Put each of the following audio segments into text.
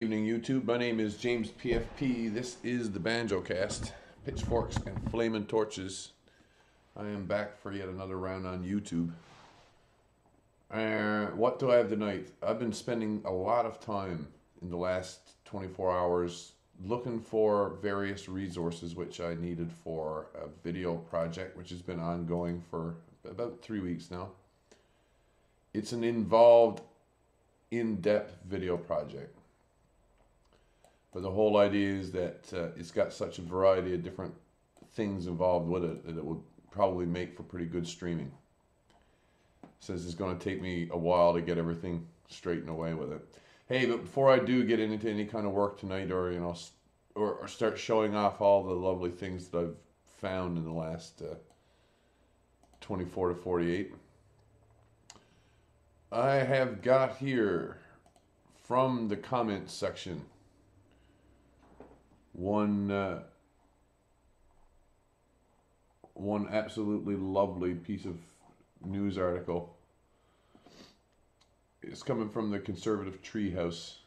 Evening YouTube, my name is James PFP. This is the Banjocast. Pitchforks and flaming torches. I am back for yet another round on YouTube. What do I have tonight? I've been spending a lot of time in the last 24 hours looking for various resources which I needed for a video project which has been ongoing for about 3 weeks now. It's an involved, in-depth video project. But the whole idea is that it's got such a variety of different things involved with it that it will probably make for pretty good streaming. Since it's going to take me a while to get everything straightened away with it. Hey, but before I do get into any kind of work tonight, or or start showing off all the lovely things that I've found in the last 24 to 48, I have got here from the comments section one absolutely lovely piece of news article. It's coming from the Conservative Treehouse,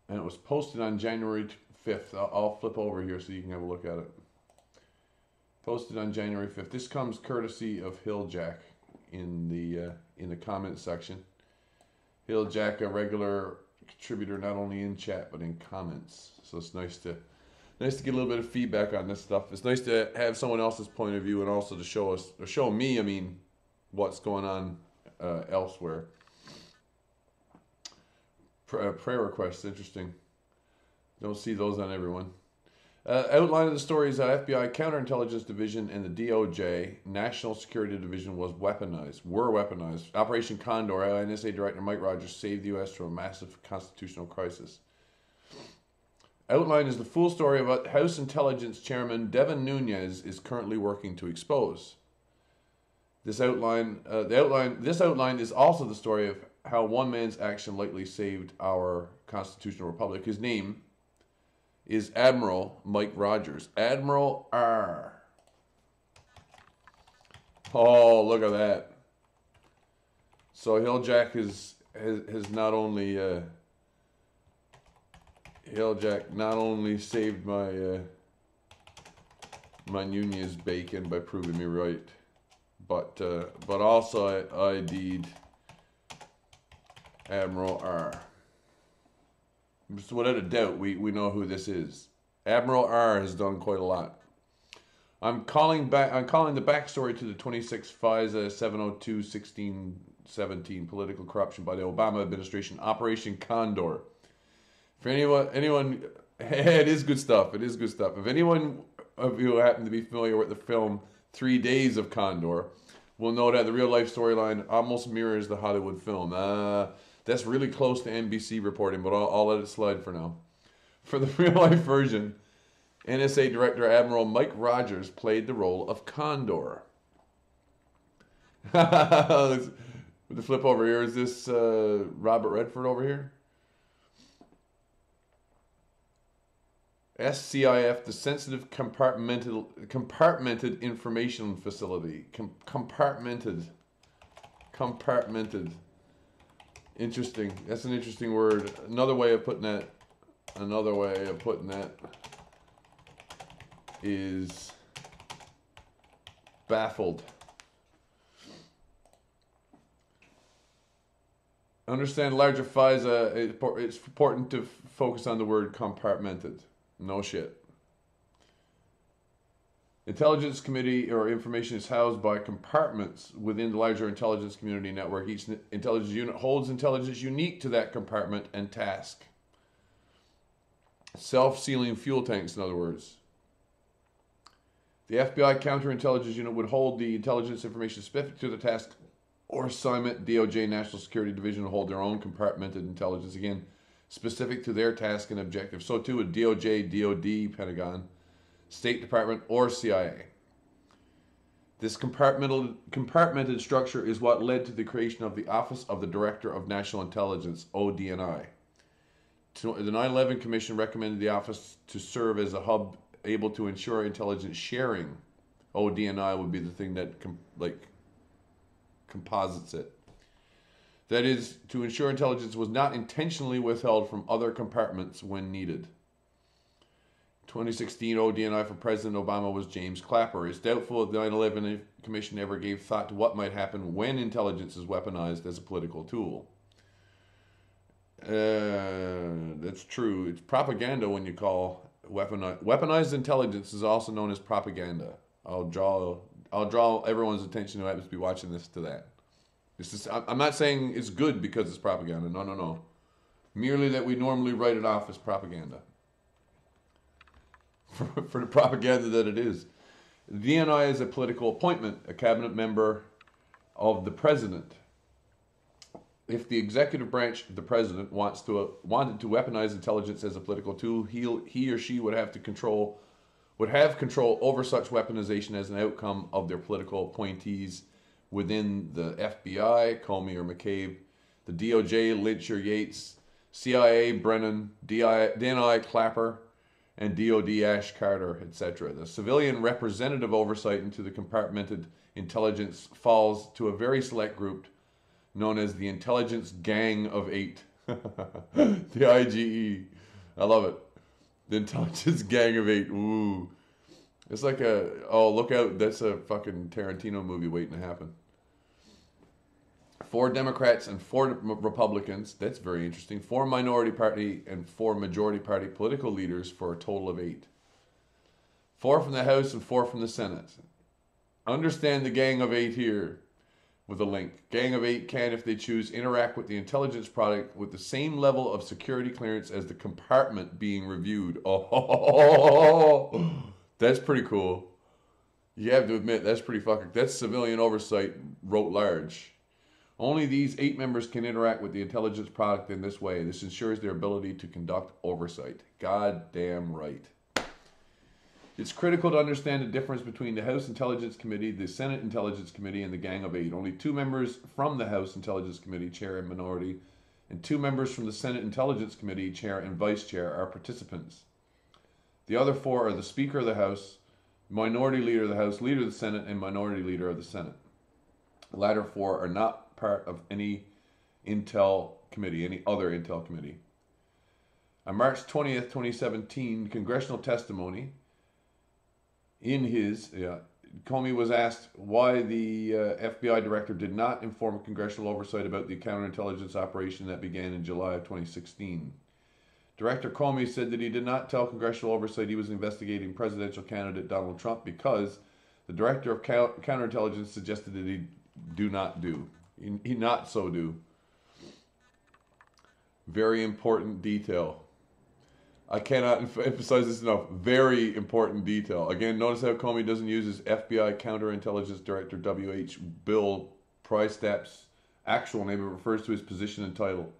and it was posted on January 5th. I'll flip over here so you can have a look at it. Posted on January 5th. This comes courtesy of Hilljack in the comments section. Hilljack, a regular contributor not only in chat but in comments, so it's nice to get a little bit of feedback on this stuff. It's nice to have someone else's point of view and also to show me, I mean, what's going on elsewhere. Prayer requests, interesting. Don't see those on everyone. Outline of the story is that FBI Counterintelligence Division and the DOJ National Security Division were weaponized. Operation Condor, NSA Director Mike Rogers saved the U.S. from a massive constitutional crisis. Outline is the full story of what House Intelligence Chairman Devin Nunes is currently working to expose. This outline is also the story of how one man's action likely saved our constitutional republic. His name is Admiral Mike Rogers. Admiral R. Oh, look at that. So Hilljack has not only Hilljack not only saved my my Nunez bacon by proving me right, but also I ID'd Admiral R. So without a doubt, we know who this is. Admiral R has done quite a lot. I'm calling the backstory to the 26 FISA 702-1617 political corruption by the Obama administration, Operation Condor. For anyone, it is good stuff. It is good stuff. If anyone of you happen to be familiar with the film 3 Days of Condor, will know that the real life storyline almost mirrors the Hollywood film. That's really close to NBC reporting, but I'll let it slide for now. For the real-life version, NSA Director Admiral Mike Rogers played the role of Condor. With the flip over here, is this Robert Redford over here? SCIF, the Sensitive Compartmented Information Facility. Compartmented. Interesting. That's an interesting word. Another way of putting that is baffled. Understand larger FISA, it's important to focus on the word compartmented. No shit. Intelligence committee or information is housed by compartments within the larger intelligence community network. Each intelligence unit holds intelligence unique to that compartment and task. Self-sealing fuel tanks, in other words. The FBI counterintelligence unit would hold the intelligence information specific to the task or assignment. DOJ National Security Division will hold their own compartmented intelligence, again, specific to their task and objective. So too would DOJ, DOD, Pentagon, State Department, or CIA. This compartmented structure is what led to the creation of the Office of the Director of National Intelligence, ODNI. The 9/11 Commission recommended the office to serve as a hub able to ensure intelligence sharing. ODNI would be the thing that composites it. That is, to ensure intelligence was not intentionally withheld from other compartments when needed. 2016 ODNI for President Obama was James Clapper. It's doubtful that the 9/11 Commission ever gave thought to what might happen when intelligence is weaponized as a political tool. That's true. It's propaganda when you call weaponized intelligence is also known as propaganda. I'll draw everyone's attention who happens to be watching this to that. I'm not saying it's good because it's propaganda. No. Merely that we normally write it off as propaganda. For the propaganda that it is. The DNI is a political appointment, a cabinet member of the president. If the executive branch, the president, wanted to weaponize intelligence as a political tool, he or she would have control over such weaponization as an outcome of their political appointees within the FBI, Comey or McCabe, the DOJ, Lynch or Yates, CIA, Brennan, DNI, Clapper, and DOD, Ash Carter, etc. The civilian representative oversight into the compartmented intelligence falls to a very select group known as the Intelligence Gang of Eight. The IGE. I love it. The Intelligence Gang of Eight. Ooh. It's like look out, that's a fucking Tarantino movie waiting to happen. 4 Democrats and 4 Republicans. That's very interesting. 4 minority party and 4 majority party political leaders for a total of 8. 4 from the House and 4 from the Senate. Understand the Gang of 8 here with a link. Gang of 8 can, if they choose, interact with the intelligence product with the same level of security clearance as the compartment being reviewed. Oh, that's pretty cool. You have to admit, that's pretty fucking... That's civilian oversight wrote large. Only these 8 members can interact with the intelligence product in this way. This ensures their ability to conduct oversight. Goddamn right. It's critical to understand the difference between the House Intelligence Committee, the Senate Intelligence Committee, and the Gang of 8. Only 2 members from the House Intelligence Committee, Chair and Minority, and 2 members from the Senate Intelligence Committee, Chair and Vice Chair, are participants. The other 4 are the Speaker of the House, Minority Leader of the House, Leader of the Senate, and Minority Leader of the Senate. The latter 4 are not part of any Intel committee, any other Intel committee. On March 20th, 2017, congressional testimony Comey was asked why the FBI director did not inform congressional oversight about the counterintelligence operation that began in July of 2016. Director Comey said that he did not tell congressional oversight he was investigating presidential candidate Donald Trump because the director of counterintelligence suggested that he do not do. He not so do. Very important detail. I cannot emphasize this enough. Very important detail. Again, notice how Comey doesn't use his FBI counterintelligence director W.H. Bill Prystap's actual name. It refers to his position and title.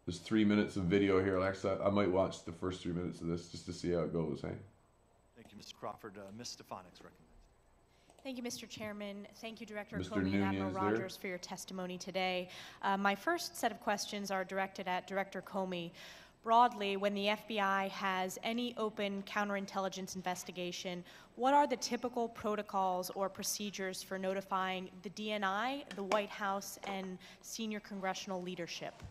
There's 3 minutes of video here, Alexa. I might watch the first 3 minutes of this just to see how it goes, hey? Thank you, Mr. Crawford. Ms. Stefanik's recommended. Thank you, Mr. Chairman. Thank you, Director Mr. Comey and Admiral Nunez there. Rogers, for your testimony today. My first set of questions are directed at Director Comey. Broadly, when the FBI has any open counterintelligence investigation, what are the typical protocols or procedures for notifying the DNI, the White House, and senior congressional leadership?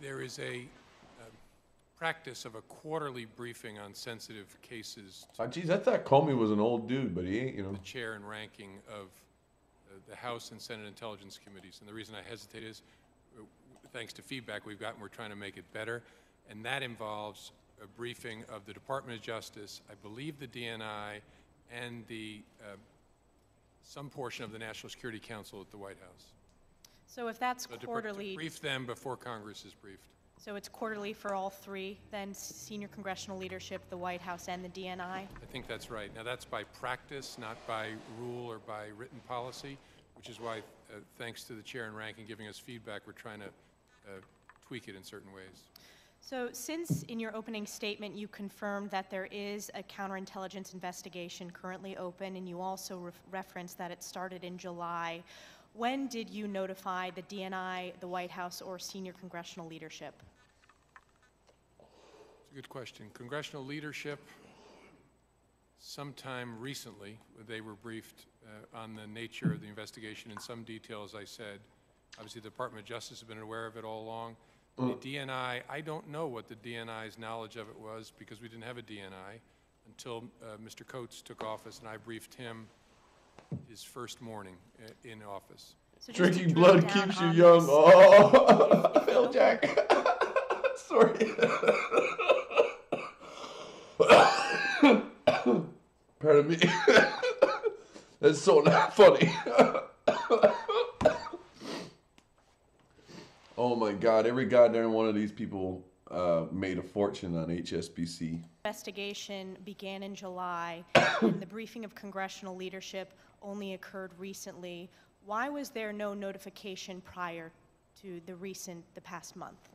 There is a practice of a quarterly briefing on sensitive cases to Geez, I thought Comey was an old dude, but he ain't, you know. the chair and ranking of the House and Senate Intelligence Committees. And the reason I hesitate is, thanks to feedback we've gotten, we're trying to make it better. And that involves a briefing of the Department of Justice, I believe the DNI, and the some portion of the National Security Council at the White House. So if that's So quarterly, to brief them before Congress is briefed. so it's quarterly for all 3, then senior congressional leadership, the White House, and the DNI? I think that's right. Now, that's by practice, not by rule or by written policy, which is why, thanks to the chair and ranking giving us feedback, we're trying to tweak it in certain ways. So since in your opening statement you confirmed that there is a counterintelligence investigation currently open, and you also referenced that it started in July, when did you notify the DNI, the White House, or senior congressional leadership? It's a good question. Congressional leadership, sometime recently, they were briefed on the nature of the investigation in some detail, as I said. Obviously, the Department of Justice has been aware of it all along. The DNI, I don't know what the DNI's knowledge of it was because we didn't have a DNI until Mr. Coates took office, and I briefed him his first morning in office. So just to Drinking drill blood down keeps you on young. this, Oh, Phil Jack. Sorry. Pardon me. That's so not funny. Oh my God! Every goddamn one of these people made a fortune on HSBC. Investigation began in July, and the briefing of congressional leadership only occurred recently. Why was there no notification prior to the past month?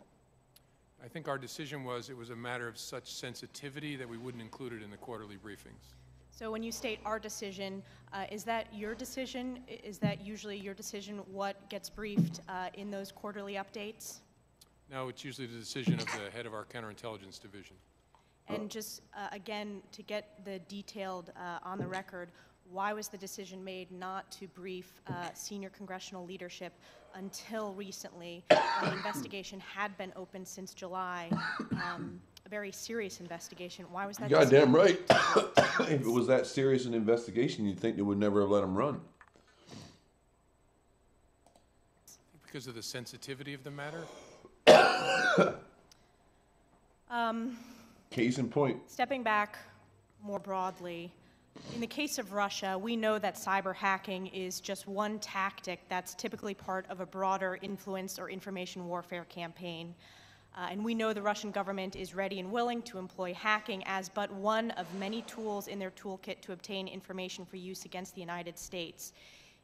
I think our decision was it was a matter of such sensitivity that we wouldn't include it in the quarterly briefings. So when you state our decision, is that your decision? Is that usually your decision what gets briefed in those quarterly updates? No, it's usually the decision of the head of our counterintelligence division. And just, again, to get the detailed on the record, why was the decision made not to brief senior congressional leadership until recently when the investigation had been open since July? A very serious investigation. Why was that? Goddamn right. If it was that serious an investigation, you'd think they would never have let him run. Because of the sensitivity of the matter? Case in point. Stepping back more broadly, in the case of Russia, we know that cyber hacking is just one tactic that's typically part of a broader influence or information warfare campaign. And we know the Russian government is ready and willing to employ hacking as but one of many tools in their toolkit to obtain information for use against the United States.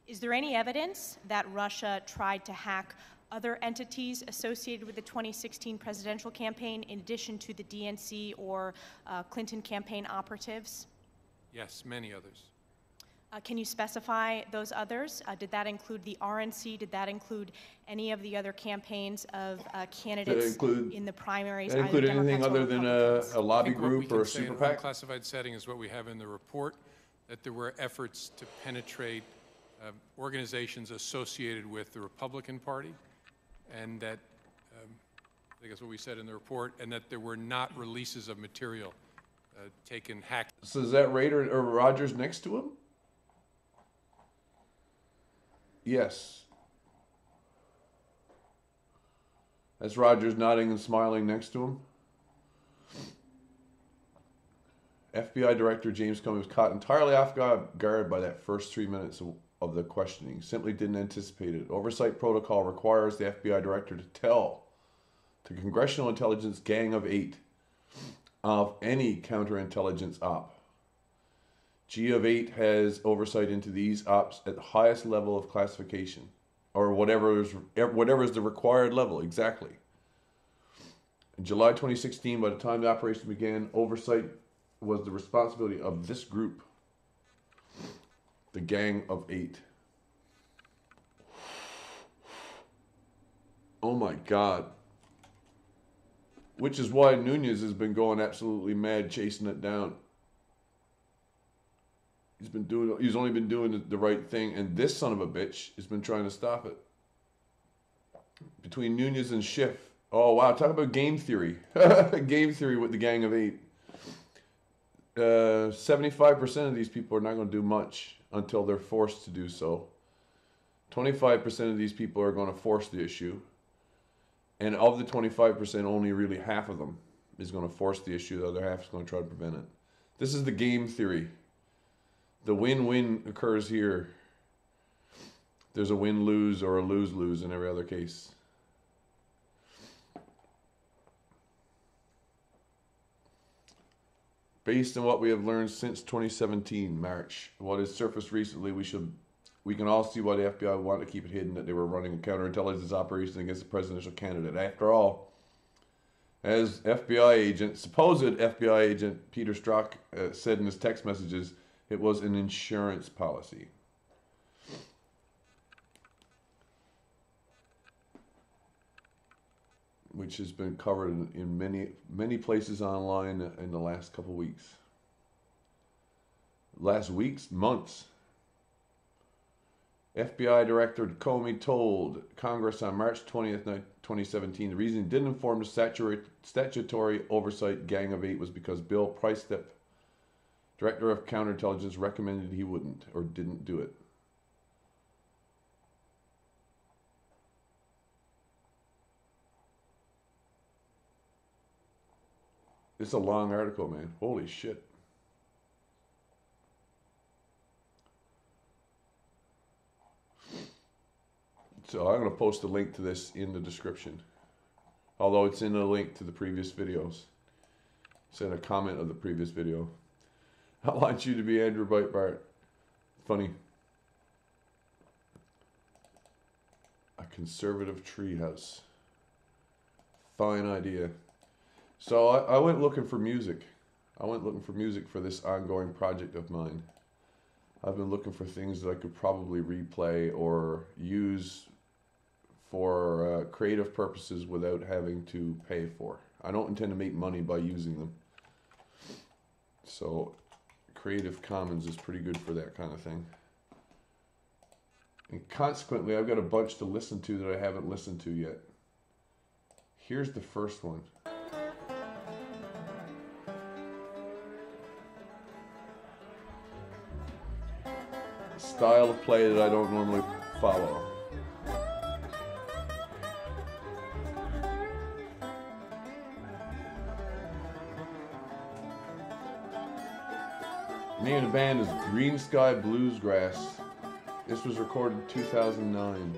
Is there any evidence that Russia tried to hack other entities associated with the 2016 presidential campaign in addition to the DNC or Clinton campaign operatives? Yes, many others. Can you specify those others? Did that include the RNC? Did that include any of the other campaigns of candidates in the primaries? That include anything other than a lobby group or a super PAC? In a classified setting is what we have in the report, that there were efforts to penetrate organizations associated with the Republican Party, and that, I think that's what we said in the report, and that there were not releases of material taken hacked. So is that Rader or Rogers next to him? Yes. That's Rogers nodding and smiling next to him. FBI Director James Comey was caught entirely off guard by that first 3 minutes of the questioning. Simply didn't anticipate it. Oversight protocol requires the FBI Director to tell the Congressional Intelligence Gang of 8 of any counterintelligence op. G of 8 has oversight into these ops at the highest level of classification, or whatever is the required level, exactly. In July 2016, by the time the operation began, oversight was the responsibility of this group, the Gang of 8. Oh my God. Which is why Nunez has been going absolutely mad chasing it down. He's only been doing the right thing, and this son of a bitch has been trying to stop it. Between Nunez and Schiff. Oh wow, talk about game theory. Game theory with the Gang of 8. 75% of these people are not going to do much until they're forced to do so. 25% of these people are going to force the issue. And of the 25%, only really half of them is going to force the issue. The other half is going to try to prevent it. This is the game theory. The win-win occurs here. There's a win-lose or a lose-lose in every other case. Based on what we have learned since 2017, March, what has surfaced recently, we can all see why the FBI wanted to keep it hidden that they were running a counterintelligence operation against the presidential candidate. After all, as supposed FBI agent Peter Strzok said in his text messages, it was an insurance policy. Which has been covered in many places online in the last couple weeks. last weeks, months. FBI Director Comey told Congress on March 20th, 2017, the reason he didn't inform the statutory oversight gang of 8 was because Bill Priestep, Director of Counterintelligence, recommended he wouldn't or didn't do it. It's a long article, man. Holy shit. So I'm going to post a link to this in the description. Although it's in a link to the previous videos. It's in a comment of the previous video. I want you to be Andrew Breitbart. Funny. A conservative treehouse. Fine idea. So I went looking for music. I went looking for music for this ongoing project of mine. I've been looking for things that I could probably replay or use for creative purposes without having to pay for. I don't intend to make money by using them. So Creative Commons is pretty good for that kind of thing. And consequently, I've got a bunch to listen to that I haven't listened to yet. Here's the first one. Style of play that I don't normally follow. The name of the band is Green Sky Bluesgrass. This was recorded in 2009.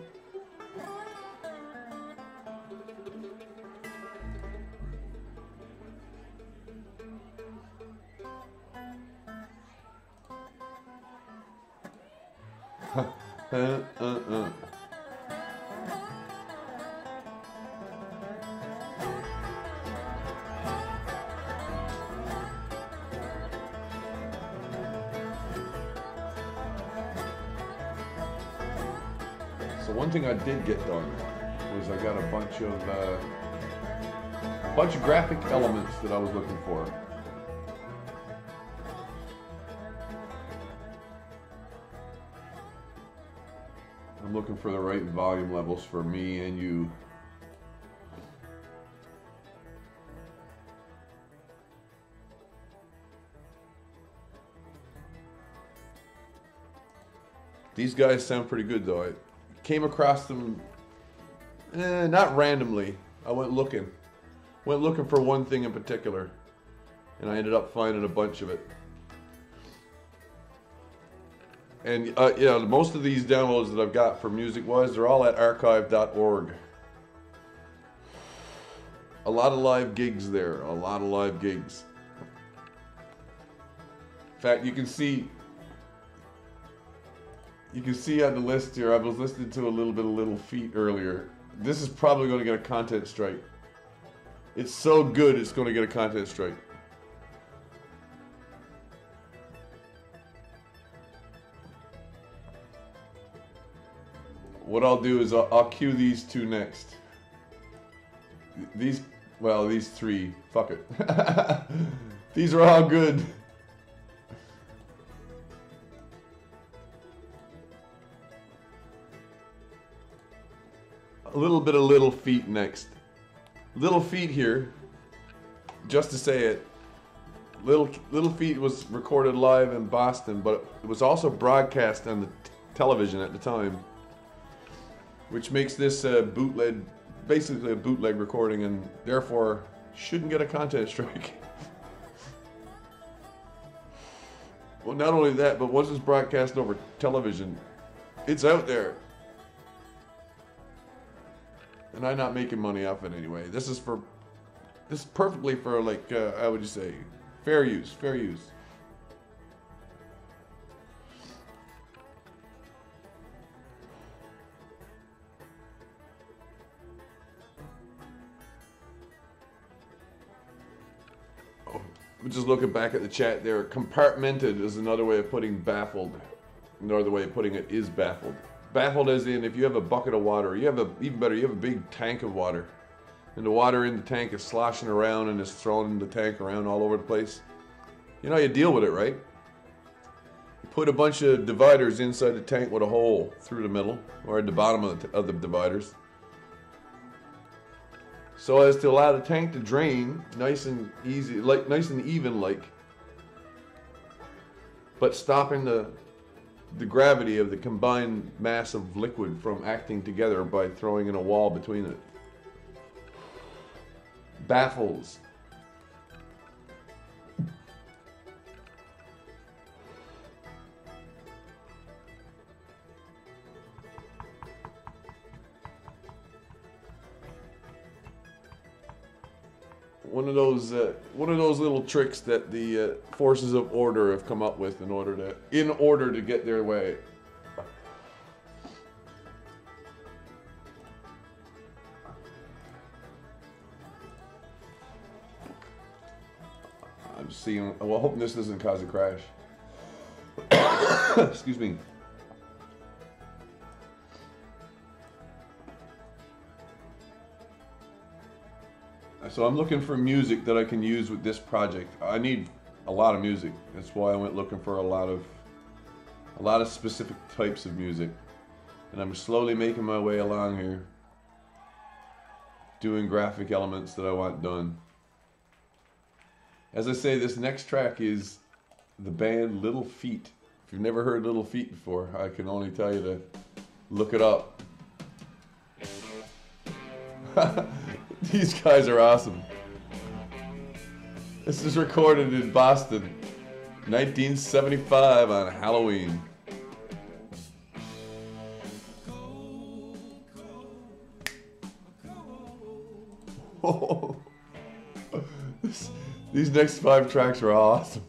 So one thing I did get done was I got a bunch of graphic elements that I was looking for. I'm looking for the right volume levels for me and you. These guys sound pretty good though. I came across them, not randomly. I went looking for one thing in particular, and I ended up finding a bunch of it. And yeah, most of these downloads that I've got for music-wise, they're all at archive.org. A lot of live gigs there, a lot of live gigs. In fact, you can see on the list here, I was listening to a little bit of Little Feat earlier. This is probably going to get a content strike. It's so good, it's going to get a content strike. What I'll do is I'll cue these two next. These three. Fuck it. These are all good. A little bit of Little Feat next. Little Feat here, just to say it, Little Feat was recorded live in Boston, but it was also broadcast on the television at the time, which makes this bootleg, basically a bootleg recording, and therefore shouldn't get a content strike. Well, not only that, but once it's broadcast over television, it's out there. And I'm not making money off it anyway. This is perfectly for, like, how would you say, fair use. Oh, I'm just looking back at the chat there. Compartmented is another way of putting baffled. Another way of putting it is baffled. Baffled as in if you have a bucket of water, even better, you have a big tank of water, and the water in the tank is sloshing around and is throwing the tank around all over the place. You know how you deal with it, right? put a bunch of dividers inside the tank with a hole through the middle, or at the bottom of the dividers, so as to allow the tank to drain nice and easy, like nice and even, like, but stopping the gravity of the combined mass of liquid from acting together by throwing in a wall between it. Baffles. One of those little tricks that the forces of order have come up with in order to get their way. I'm just seeing. Well, hoping this doesn't cause a crash. Excuse me. So I'm looking for music that I can use with this project. I need a lot of music. That's why I went looking for a lot of specific types of music. And I'm slowly making my way along here, doing graphic elements that I want done. As I say, this next track is the band Little Feat. If you've never heard Little Feat before, I can only tell you to look it up. These guys are awesome. This is recorded in Boston, 1975 on Halloween. Oh. These next 5 tracks are awesome.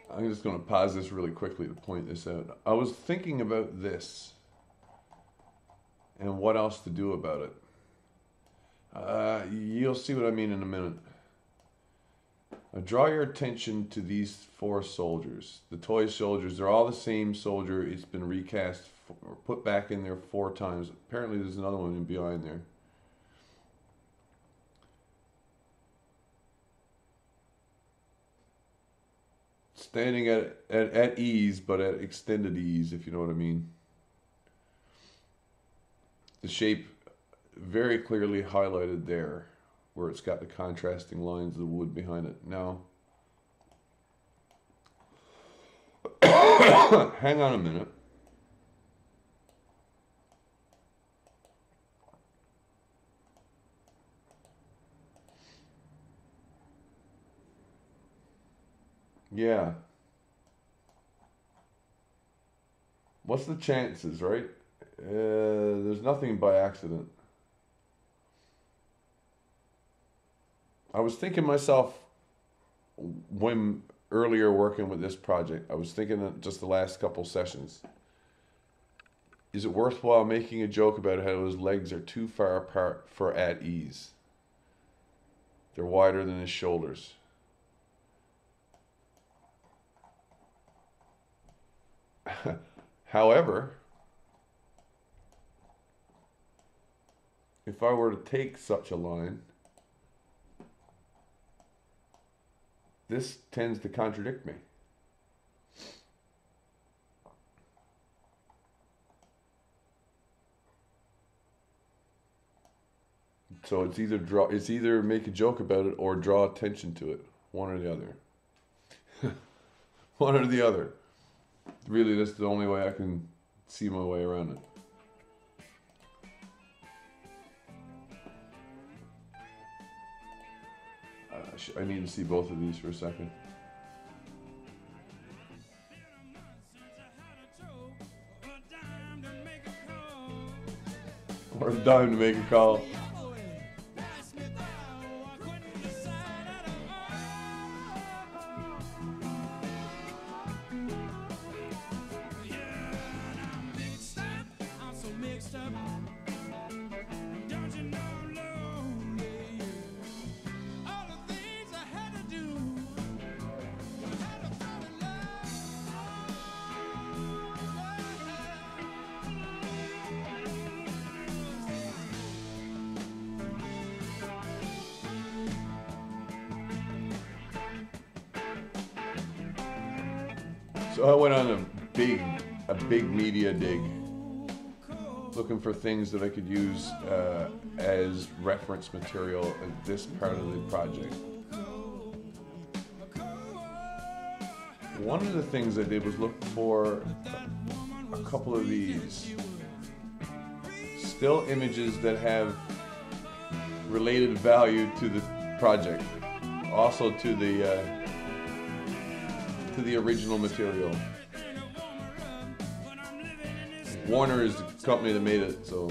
I'm just going to pause this really quickly to point this out. I was thinking about this and what else to do about it. You'll see what I mean in a minute. Now draw your attention to these 4 soldiers. The toy soldiers, they're all the same soldier. It's been recast or put back in there 4 times. Apparently there's another one in behind there. Standing at ease, but at extended ease, if you know what I mean. The shape very clearly highlighted there, where it's got the contrasting lines of the wood behind it. Now, hang on a minute. Yeah. What's the chances, right? There's nothing by accident. I was thinking myself when earlier working with this project, I was thinking that just the last couple sessions. Is it worthwhile making a joke about how his legs are too far apart for at ease? They're wider than his shoulders. However, if I were to take such a line, this tends to contradict me. So it's either make a joke about it or draw attention to it, one or the other. One or the other. really, that's the only way I can see my way around it. I need to see both of these for a second. Or a dime to make a call. So I went on a big media dig, looking for things that I could use as reference material at this part of the project. One of the things I did was look for a couple of these still images that have related value to the project, also to the original material. Warner is the company that made it, so.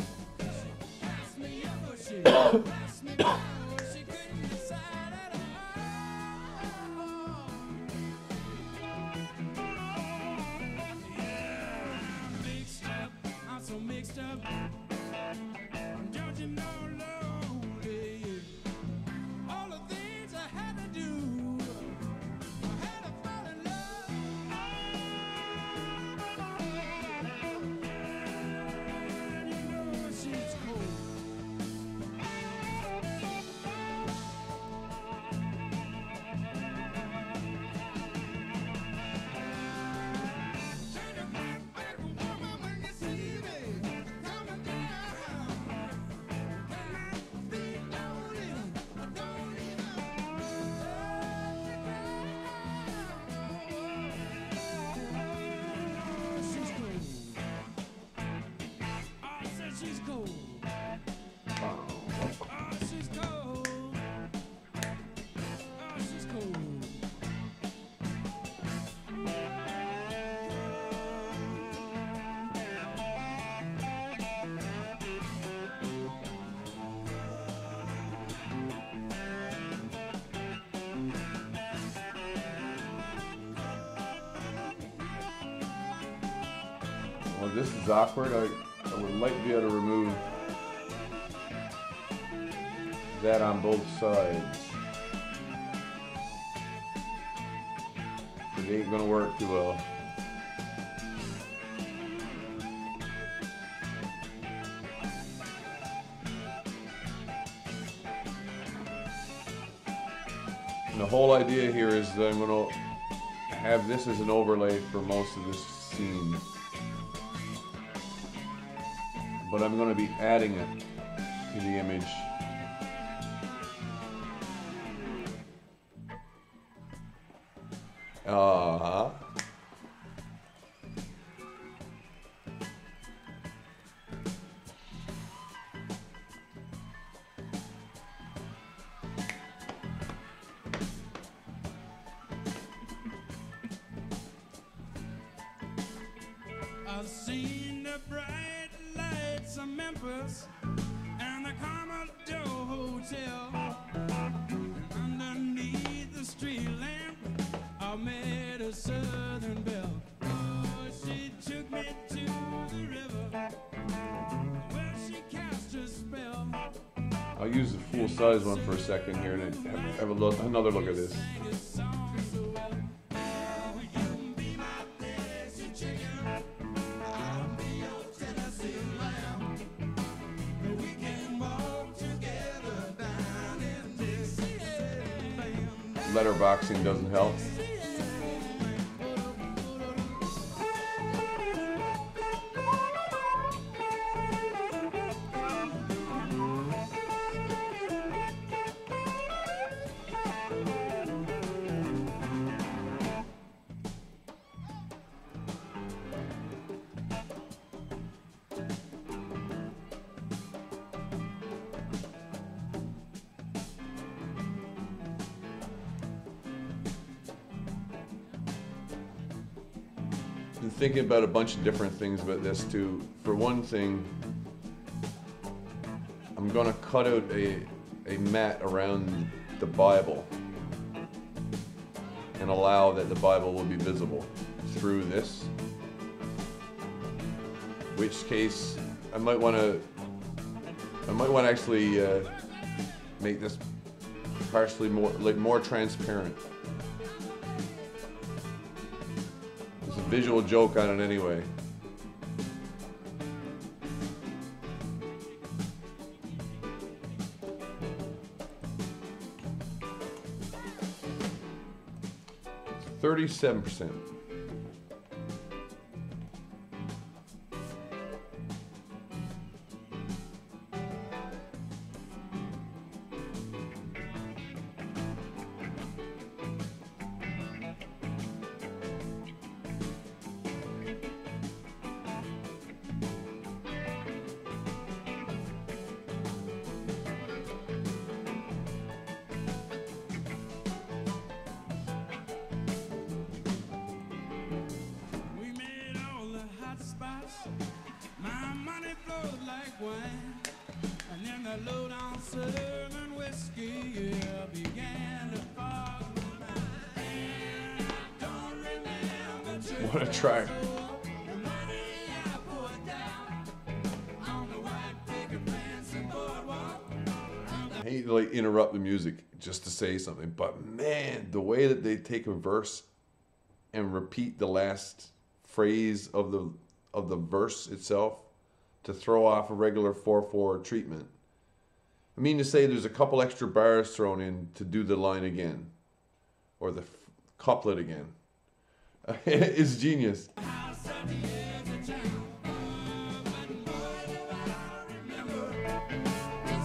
Well, this is awkward. I would like to be able to remove that on both sides. It ain't gonna work too well. And the whole idea here is that I'm gonna have this as an overlay for most of this scene. But I'm going to be adding it to the image. Uh-huh. I've seen the bright lights of Memphis and the Commodore Hotel. And underneath the street lamp, I met a Southern belle. Oh, she took me to the river where she cast her spell. I'll use the full size one for a second here and have another look at this. Letterboxing doesn't help. been thinking about a bunch of different things about this too. For one thing, I'm gonna cut out a mat around the Bible and allow that the Bible will be visible through this. Which case, I might want to actually make this partially more transparent. There's a visual joke on it anyway. It's 37%. My money flowed like wine, and then the low-down Southern whiskey began to fog my mind. Don't remember What a track. the money I put down on the white picket fence and boardwalk. I hate to like interrupt the music just to say something, but man, the way that they take a verse and repeat the last phrase of the verse itself to throw off a regular 4/4 treatment. I mean to say there's a couple extra bars thrown in to do the line again, or the couplet again. It's genius.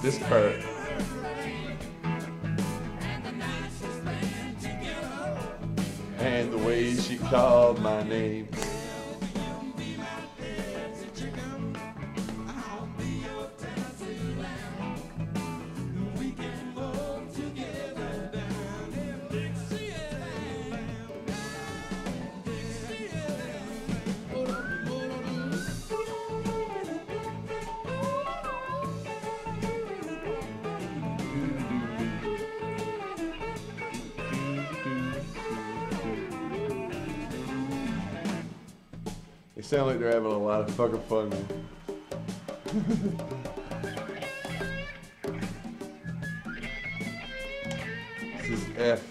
This part. And the way she called my name. They sound like they're having a lot of fucking fun. This is F.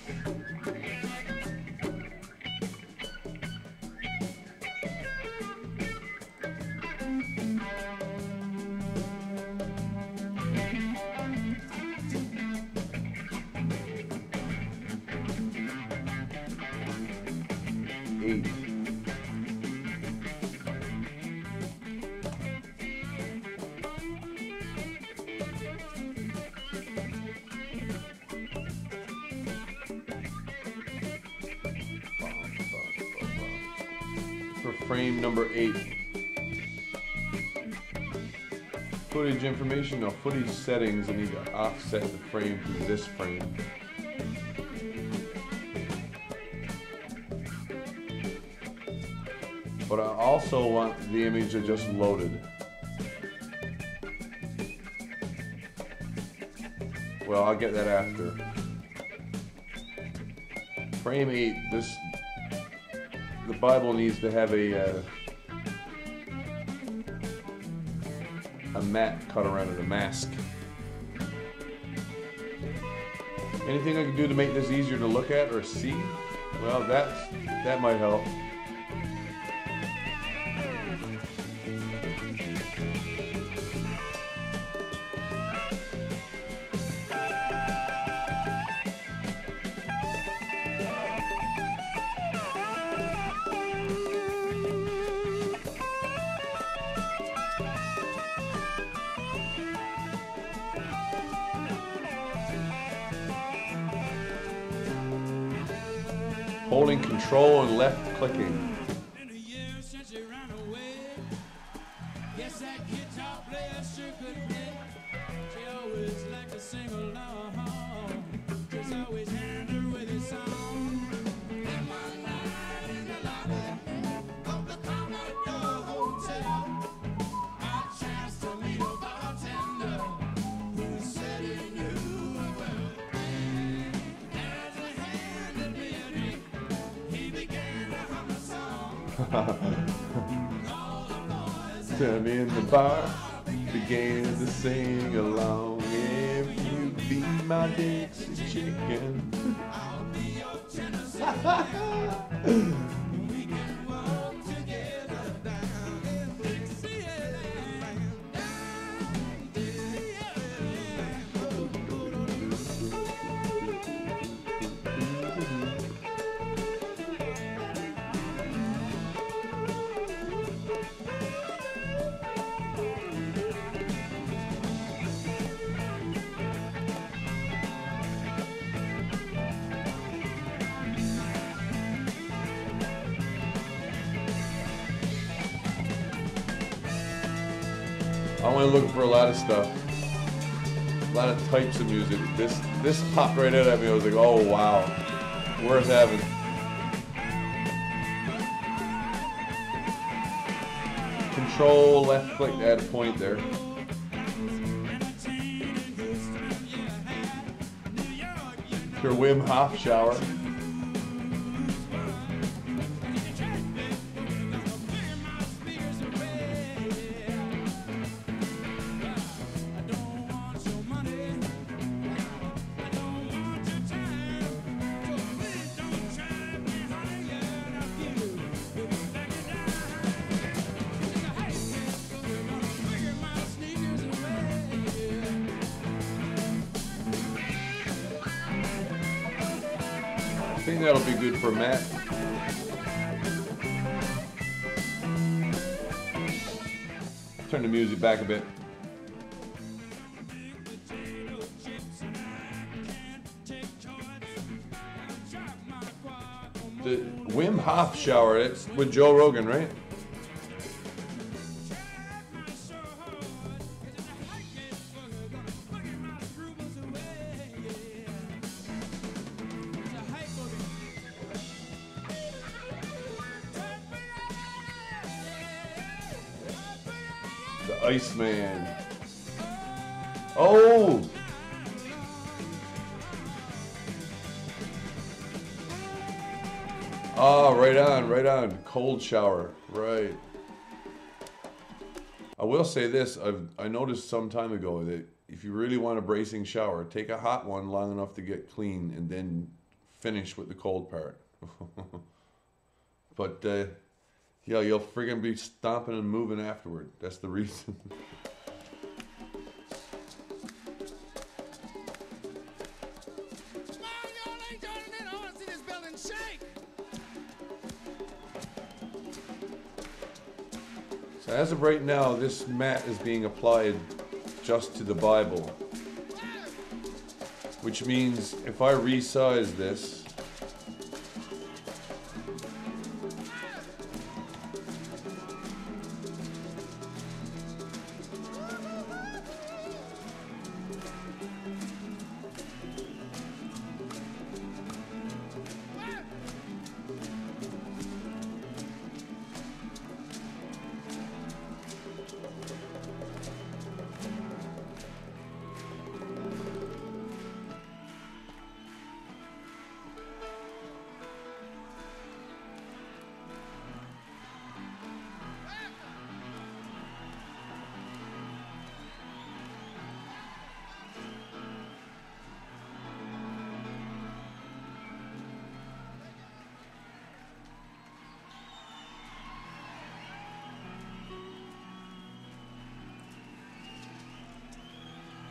Eight. For frame number 8. Footage information, no, footage settings. I need to offset the frame to this frame. But I also want the image I just loaded. Well, I'll get that after. Frame 8, the Bible needs to have a mat cut around it, a mask. Anything I can do to make this easier to look at or see? Well, that might help. Holding control and left clicking. In a year since you ran away, guess that guitar player sure could play. She always liked to sing along, just always hand her with his song. And one night in the lobby of the Time in the bar, began to sing along. If you be my Dixie chicken. I went looking for a lot of stuff, a lot of types of music. This popped right out at me. I was like, oh wow, worth having. Control left click to add a point there. Your Wim Hof shower. I think that'll be good for Matt. Turn the music back a bit. The Wim Hof shower, it's with Joe Rogan, right? The Iceman. Oh! Ah, right on, right on. Cold shower, right. I will say this, I noticed some time ago that if you really want a bracing shower, take a hot one long enough to get clean and then finish with the cold part. But yeah, you'll friggin' be stomping and moving afterward. That's the reason. So as of right now, this mat is being applied just to the Bible. Which means if I resize this,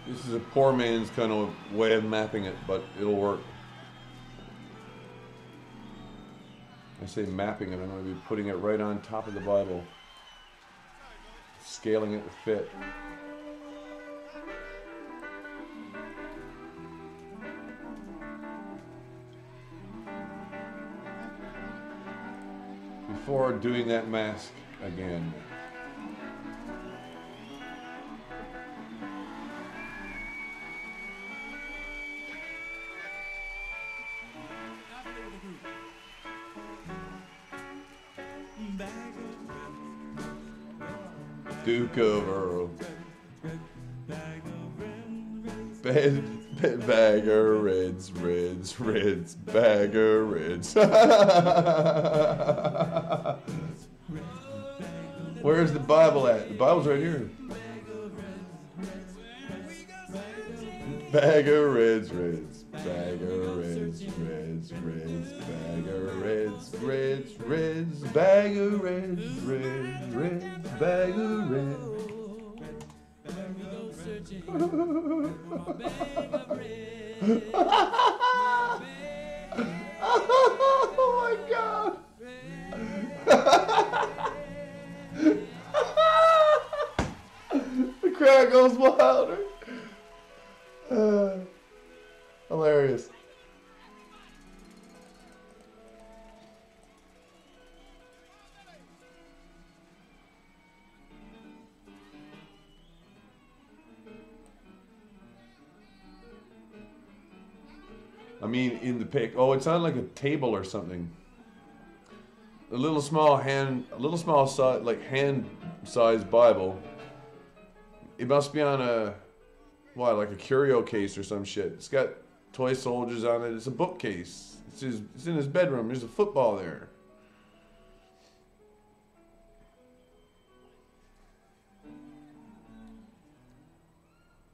this is a poor man's kind of way of mapping it, but it'll work. I say mapping it, I'm going to be putting it right on top of the Bible. Scaling it to fit. Before doing that mask again. Duke of Earl. Bed Bag of reds, reds, reds, bag of reds. Where's the Bible at? The Bible's right here. Bag of reds, reds, bag of reds, reds, reds, bag of reds, reds, reds, bag of reds, reds, reds, bag of reds. Oh my God! The crowd goes wilder. Hilarious. I mean, in the pic. Oh, it's on like a table or something. A little small size, like hand-sized Bible. It must be on a, what, like a curio case or some shit. It's got toy soldiers on it. It's a bookcase. It's in his bedroom. There's a football there.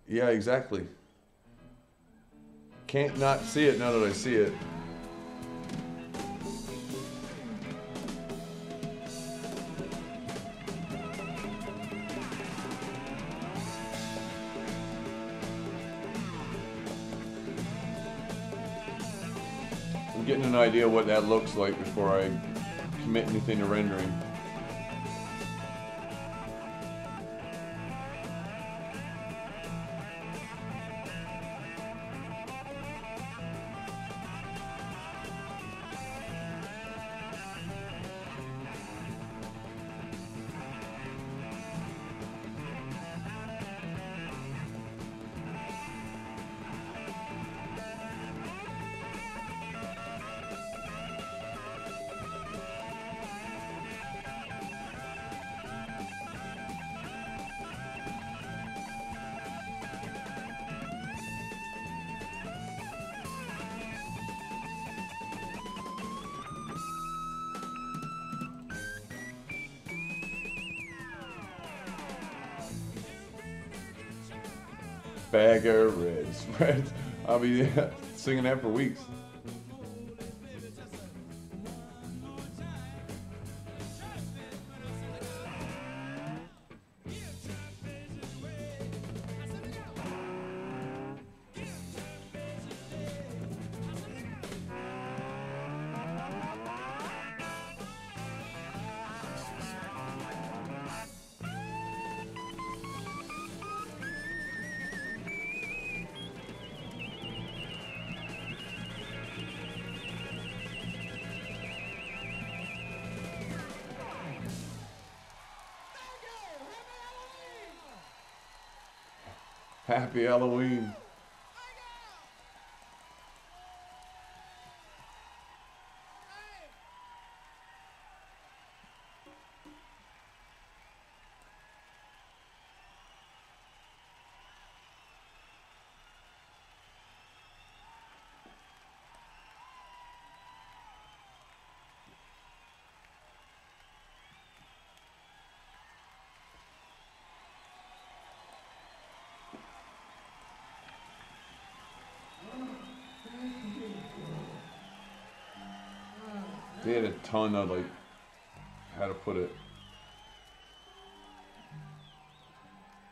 Yeah, exactly. Can't not see it now that I see it. I'm getting an idea what that looks like before I commit anything to rendering. Bag of reds, reds. I'll be singing that for weeks. Happy Halloween. They had a ton of, like, how to put it.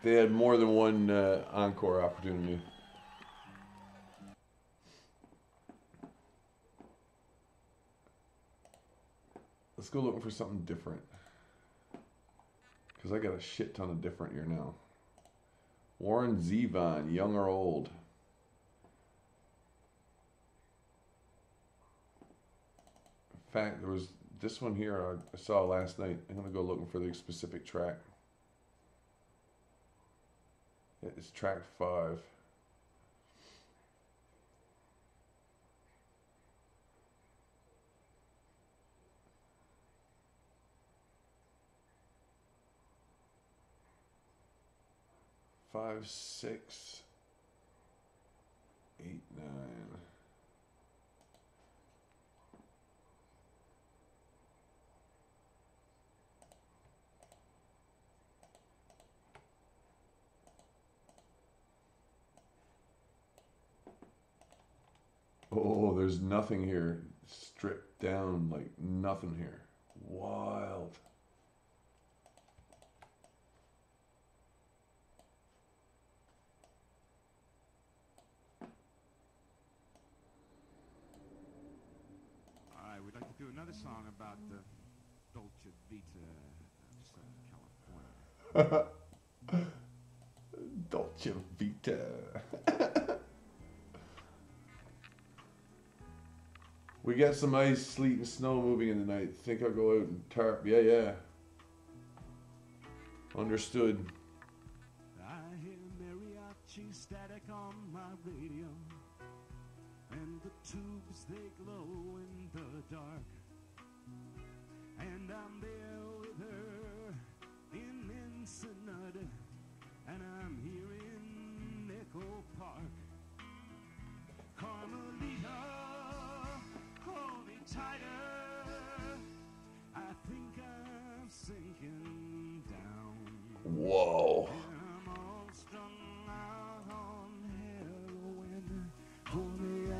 They had more than one encore opportunity. Let's go looking for something different. Because I got a shit ton of different here now. Warren Zevon, young or old. In fact, there was this one here I saw last night. I'm going to go looking for the specific track. It's track 5. Five, 6. 8, 9. Oh, there's nothing here. Stripped down like nothing here. Wild. All right, we'd like to do another song about the Dolce Vita of California. Dolce Vita. We got some ice, sleet, and snow moving in the night. Think I'll go out and tarp. Yeah, yeah. Understood. I hear mariachi static on my radio, and the tubes they glow in the dark, and I'm there with her in Ensenada, and I'm here in Echo Park. Carmelita, hold me tighter, I think I'm sinking down. Whoa. I'm all strung out on heroin on the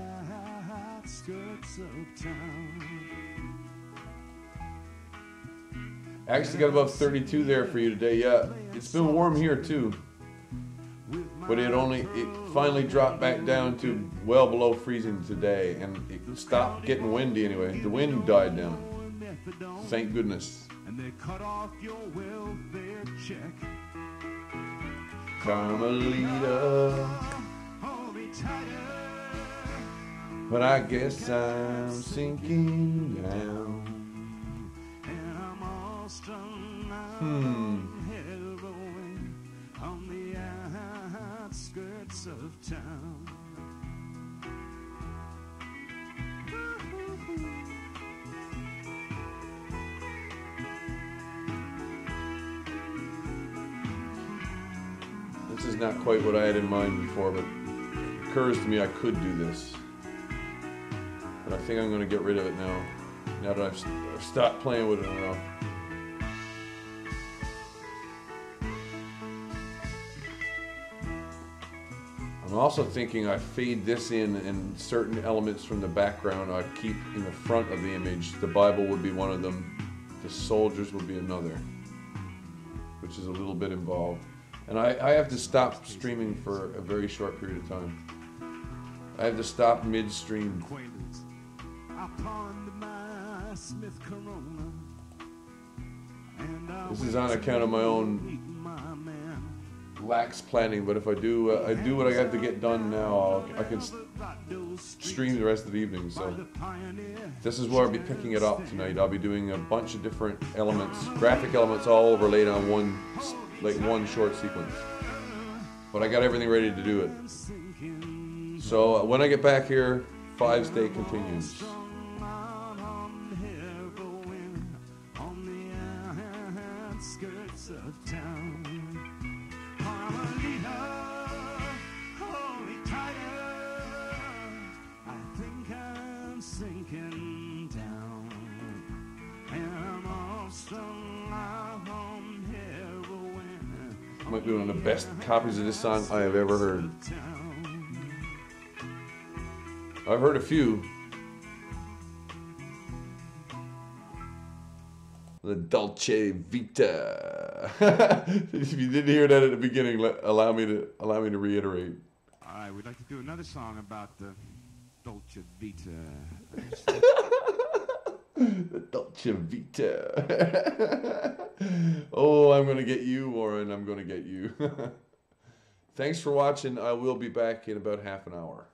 outskirts of town. Actually got above 32 there for you today. Yeah, it's been warm here too. But it finally dropped back down to well below freezing today, and it stopped getting windy anyway. The wind died down. Thank goodness. And they cut off your welfare check. Carmelita, Hold me tighter. but I guess I'm sinking down. And I'm all strung out on heroin on the outskirts of town. This is not quite what I had in mind before, but it occurs to me I could do this. But I think I'm going to get rid of it now. Now that I've stopped playing with it enough. I'm also thinking I fade this in, and certain elements from the background I keep in the front of the image. The Bible would be one of them. The soldiers would be another, which is a little bit involved. And I have to stop streaming for a very short period of time. I have to stop midstream. Acquaintance, I pawned my Smith Corona, and I This is on account of my own meet my man. lax planning, but if I do what I got to get done now, I can stream the rest of the evening. So this is where I'll be picking it up tonight. I'll be doing a bunch of different elements, graphic elements, all overlaid on one short sequence. But I got everything ready to do it. So when I get back here, 5's Day continues. Might be one of the best copies of this song I have ever heard. I've heard a few. The Dolce Vita. If you didn't hear that at the beginning, allow me to reiterate. All right, we'd like to do another song about the Dolce Vita. The Dolce Vita. Oh, I'm going to get you, Warren. I'm going to get you. Thanks for watching. I will be back in about half an hour.